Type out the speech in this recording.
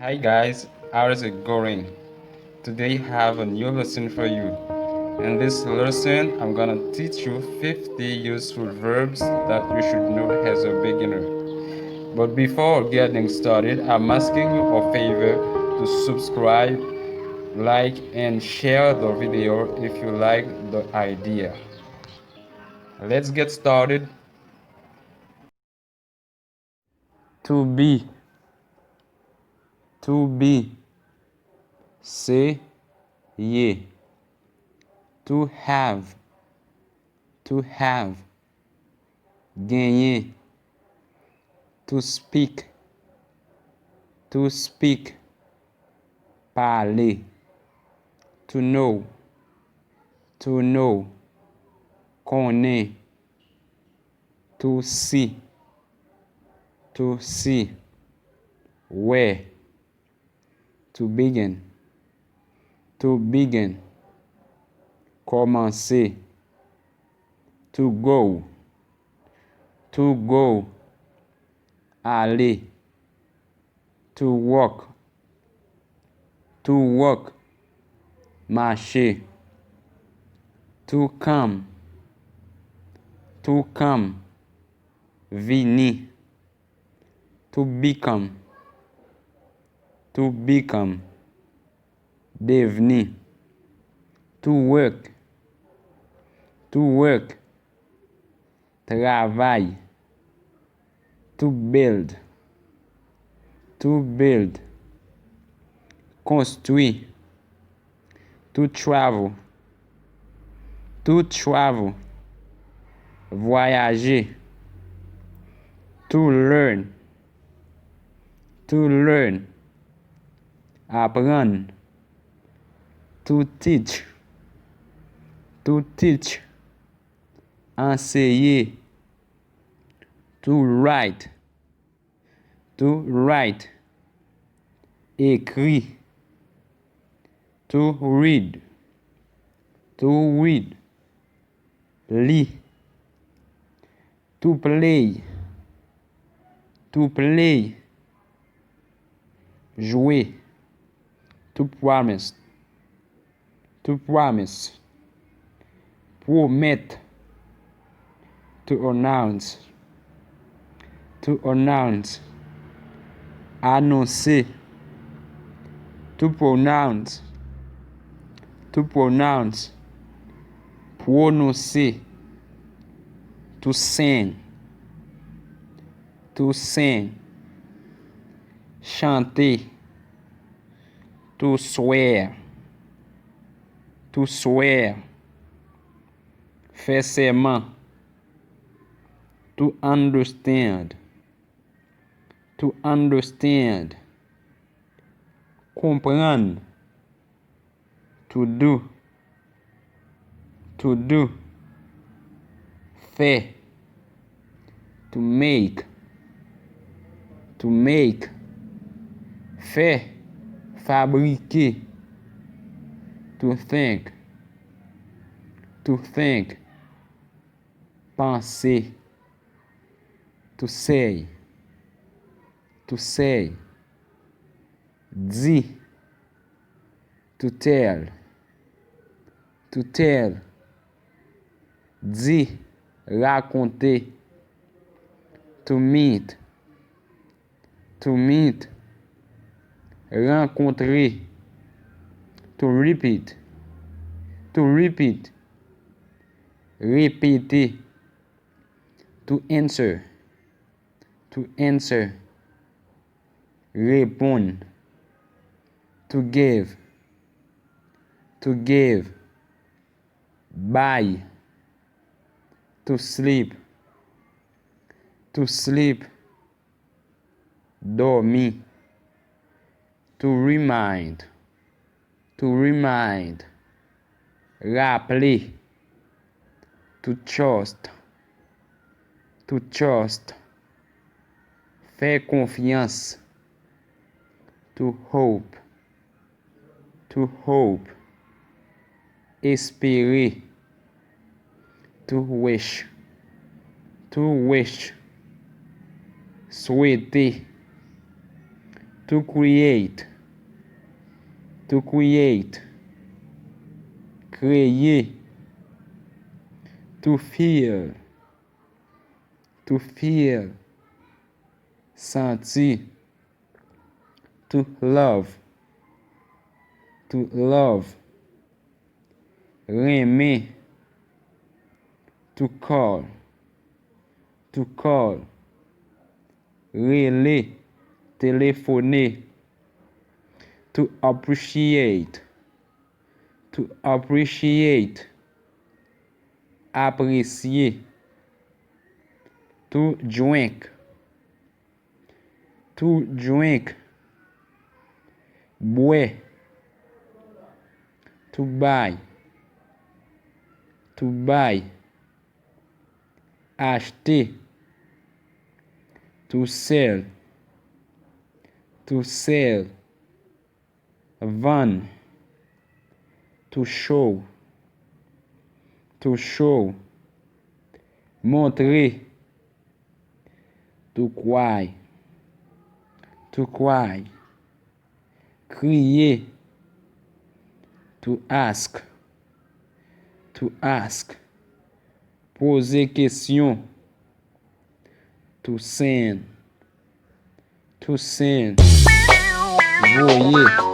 Hi guys, how is it going? Today I have a new lesson for you. In this lesson, I'm gonna teach you 50 useful verbs that you should know as a beginner. But before getting started, I'm asking you a favor to subscribe, like, and share the video if you like the idea. Let's get started. To be, to be, say, ye. To have, gagner, to speak, parler, to know, connaît, to see, where, to begin, commencer, to go, aller, to walk, marcher, to come, venir, to become, devenir, to work, travail, to build, construire, to travel, voyager, to learn, apprendre, to teach, enseigner, to write, écrit, to read, lit, to play, jouer, to promise, promettre, to announce, annoncer, to pronounce, prononcer, to sing, chanter, to swear, faire serment, to understand, comprendre, to do, faire, to make, faire, fabriquer, to think, penser, to say, dire, to tell, dire, raconter, to meet, rencontrer, to repeat, répéter, to answer, répondre, to give, buy, to sleep, dormir, to remind, rappeler, to trust, faire confiance, to hope, espérer, to wish, souhaiter, To create. To create. Créer. To feel. To feel. Sentir. To love. To love. Aimer. To call. To call. Relay. Téléphoner. To appreciate. To appreciate. Apprécier. To drink. To drink. Boire. To buy. To buy. Acheter. To sell. To sell. Vendre. To show. To show. Montrer. To cry. To cry. Crier. To ask. To ask. Poser question. To send. To send. Voyer.